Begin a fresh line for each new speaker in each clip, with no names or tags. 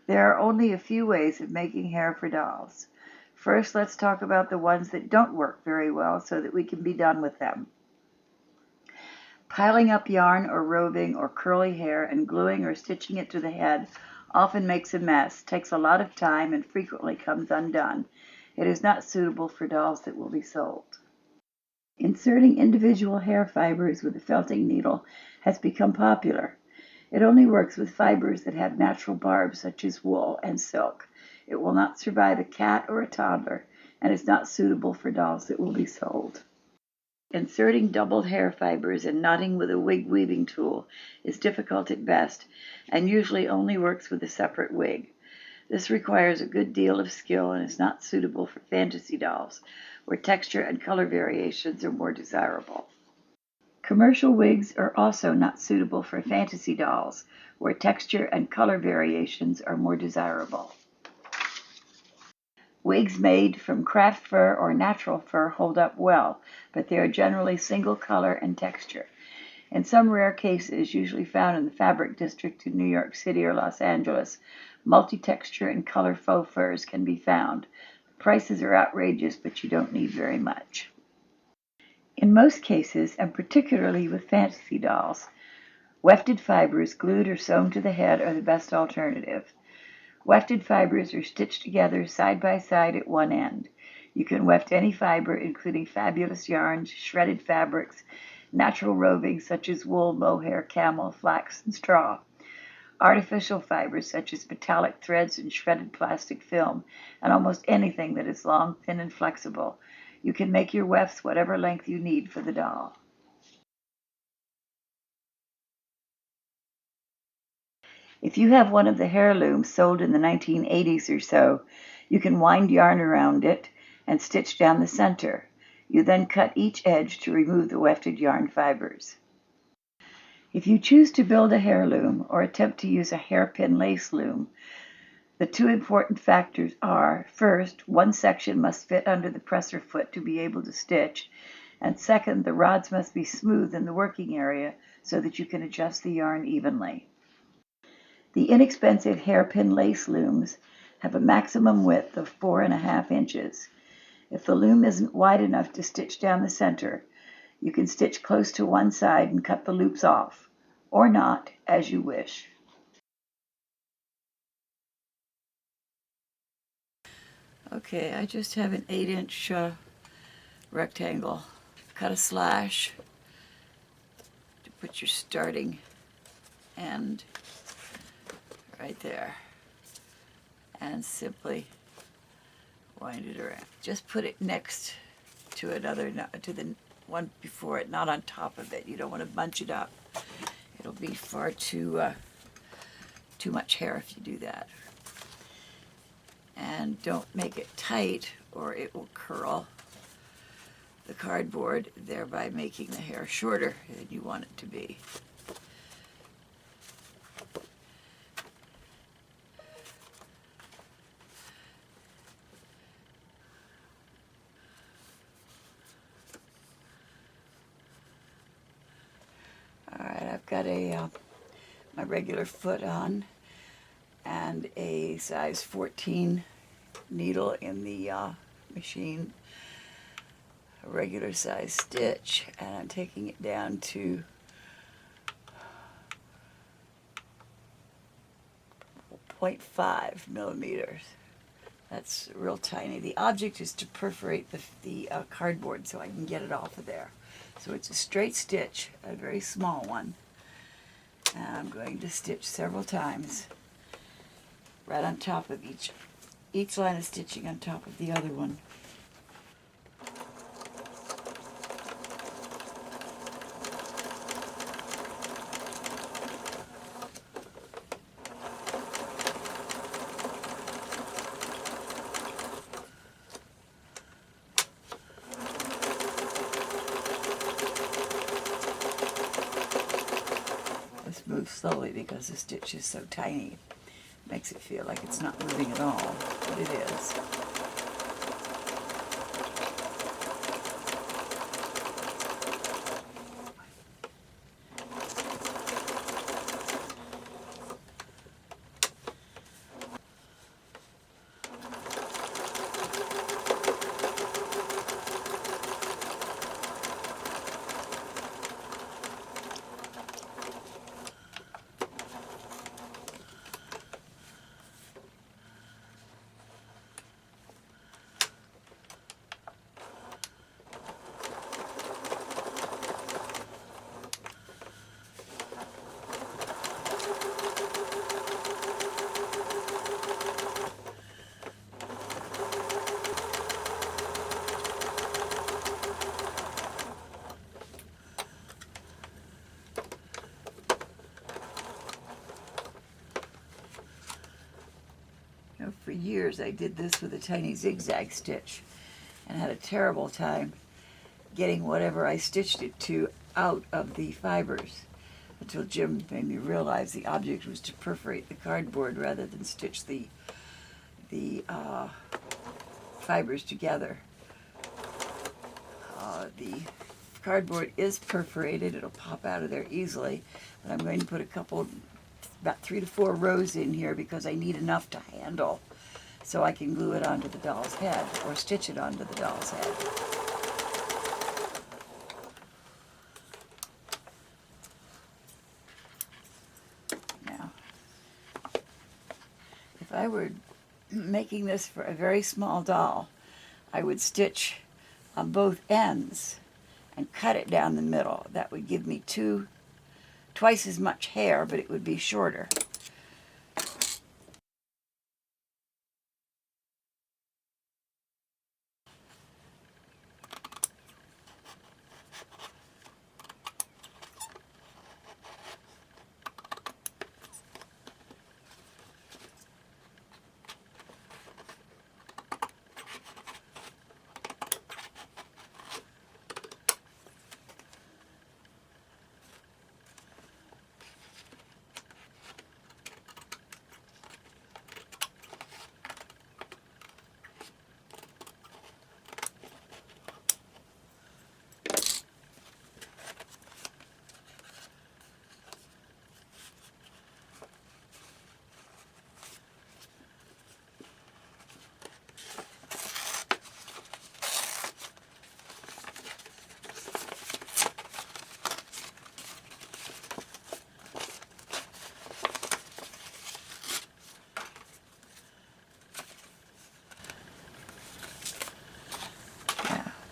There are only a few ways of making hair for dolls. First, let's talk about the ones that don't work very well so that we can be done with them. Piling up yarn or roving or curly hair and gluing or stitching it to the head often makes a mess, takes a lot of time, and frequently comes undone. It is not suitable for dolls that will be sold. Inserting individual hair fibers with a felting needle has become popular. It only works with fibers that have natural barbs such as wool and silk. It will not survive a cat or a toddler and is not suitable for dolls that will be sold. Inserting doubled hair fibers and knotting with a wig weaving tool is difficult at best and usually only works with a separate wig. This requires a good deal of skill and is not suitable for fantasy dolls, where texture and color variations are more desirable. Commercial wigs are also not suitable for fantasy dolls, where texture and color variations are more desirable. Wigs made from craft fur or natural fur hold up well, but they are generally single color and texture. In some rare cases, usually found in the fabric district in New York City or Los Angeles, multi-texture and color faux furs can be found. The prices are outrageous, but you don't need very much. In most cases, and particularly with fantasy dolls, wefted fibers glued or sewn to the head are the best alternative. Wefted fibers are stitched together side by side at one end. You can weft any fiber, including fabulous yarns, shredded fabrics, natural rovings such as wool, mohair, camel, flax, and straw, artificial fibers such as metallic threads and shredded plastic film, and almost anything that is long, thin, and flexible. You can make your wefts whatever length you need for the doll. If you have one of the hair looms sold in the 1980s or so, you can wind yarn around it and stitch down the center. You then cut each edge to remove the wefted yarn fibers. If you choose to build a hair loom or attempt to use a hairpin lace loom, the two important factors are, first, one section must fit under the presser foot to be able to stitch, and second, the rods must be smooth in the working area so that you can adjust the yarn evenly. The inexpensive hairpin lace looms have a maximum width of 4.5 inches. If the loom isn't wide enough to stitch down the center, you can stitch close to one side and cut the loops off, or not, as you wish. Okay, I just have an 8-inch rectangle. Cut a slash to put your starting end right there, and simply wind it around. Just put it next to another, to the one before it, not on top of it. You don't want to bunch it up. It'll be far too much hair if you do that. And don't make it tight or it will curl the cardboard, thereby making the hair shorter than you want it to be. All right, I've got my regular foot on and a size 14 needle in the machine, a regular size stitch, and I'm taking it down to 0.5 millimeters. That's real tiny. The object is to perforate the cardboard so I can get it off of there. So it's a straight stitch, a very small one, and I'm going to stitch several times right on top of each line of stitching on top of the other one. Let's move slowly because the stitch is so tiny. It makes it feel like it's not moving at all, but it is. years I did this with a tiny zigzag stitch and had a terrible time getting whatever I stitched it to out of the fibers, until Jim made me realize the object was to perforate the cardboard rather than stitch the fibers together. The cardboard is perforated. It'll pop out of there easily, but I'm going to put about 3 to 4 rows in here because I need enough to handle so I can glue it onto the doll's head or stitch it onto the doll's head. Now, if I were making this for a very small doll, I would stitch on both ends and cut it down the middle. That would give me twice as much hair, but it would be shorter.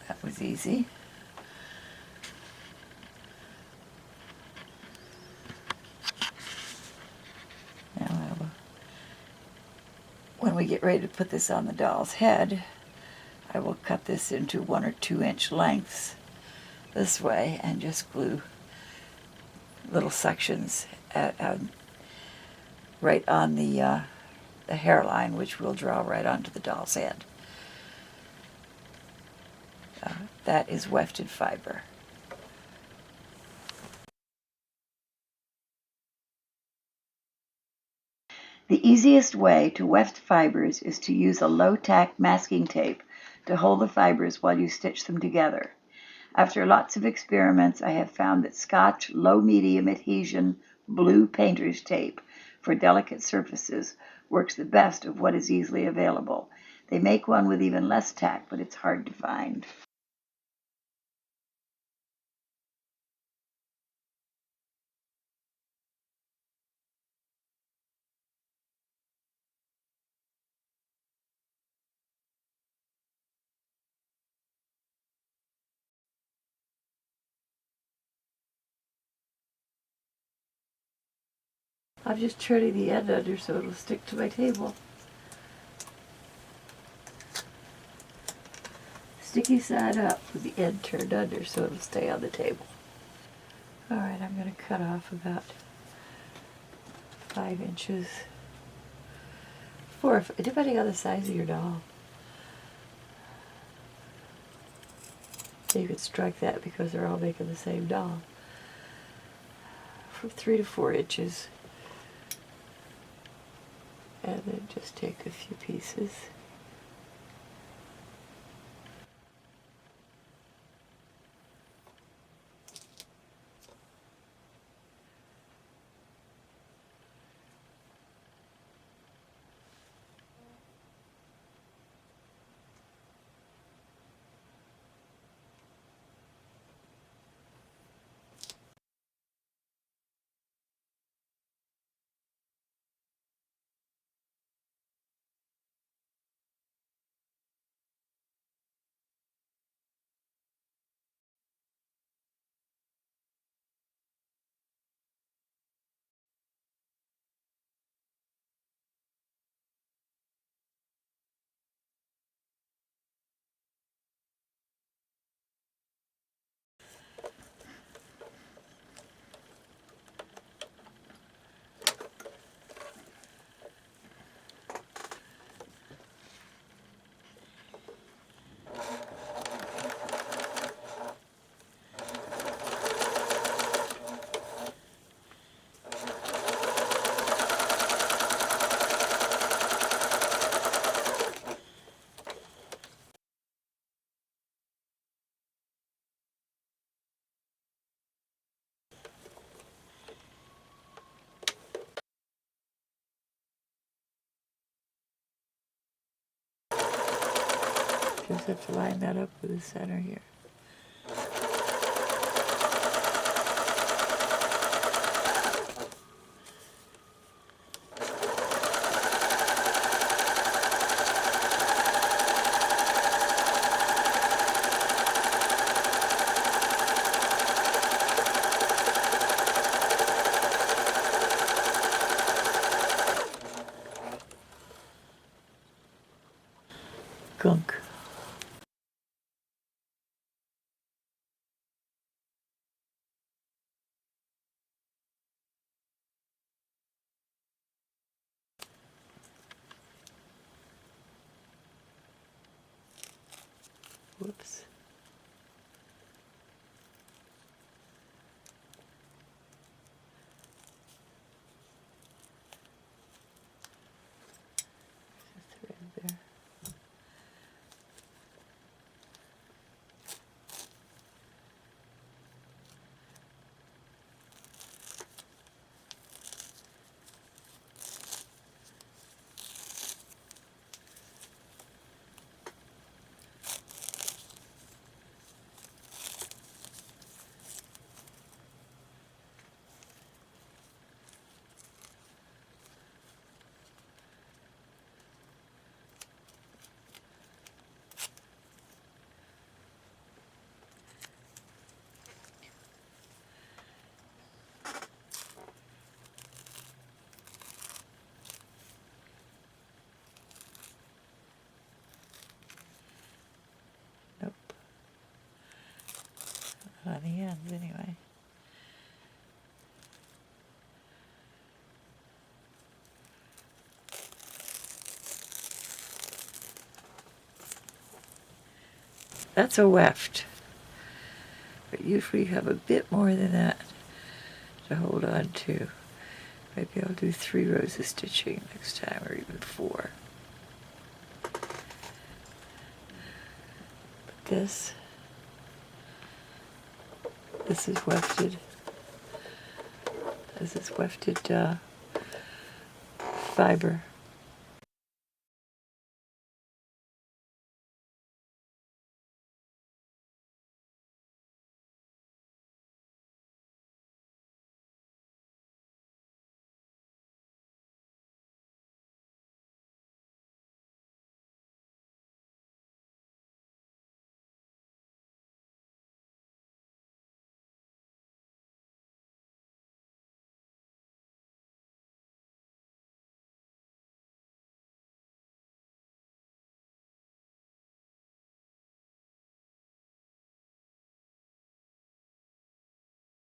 That was easy. Now, when we get ready to put this on the doll's head, I will cut this into 1 or 2 inch lengths this way and just glue little sections right on the hairline, which we'll draw right onto the doll's head. That is wefted fiber. The easiest way to weft fibers is to use a low-tack masking tape to hold the fibers while you stitch them together. After lots of experiments, I have found that Scotch low-medium adhesion blue painter's tape for delicate surfaces works the best of what is easily available. They make one with even less tack, but it's hard to find. I'm just turning the end under so it'll stick to my table. Sticky side up with the end turned under so it'll stay on the table. Alright, I'm going to cut off about 5 inches. 4, depending on the size of your doll. You could strike that because they're all making the same doll. From 3 to 4 inches. And then just take a few pieces.
Just have to line that up with the center here. Gunk. Whoops. There's a thread there. Nope. Not on the ends, anyway. That's a weft. But usually you have a bit more than that to hold on to. Maybe I'll do 3 rows of stitching next time, or even 4. But this is wefted. This is wefted fiber.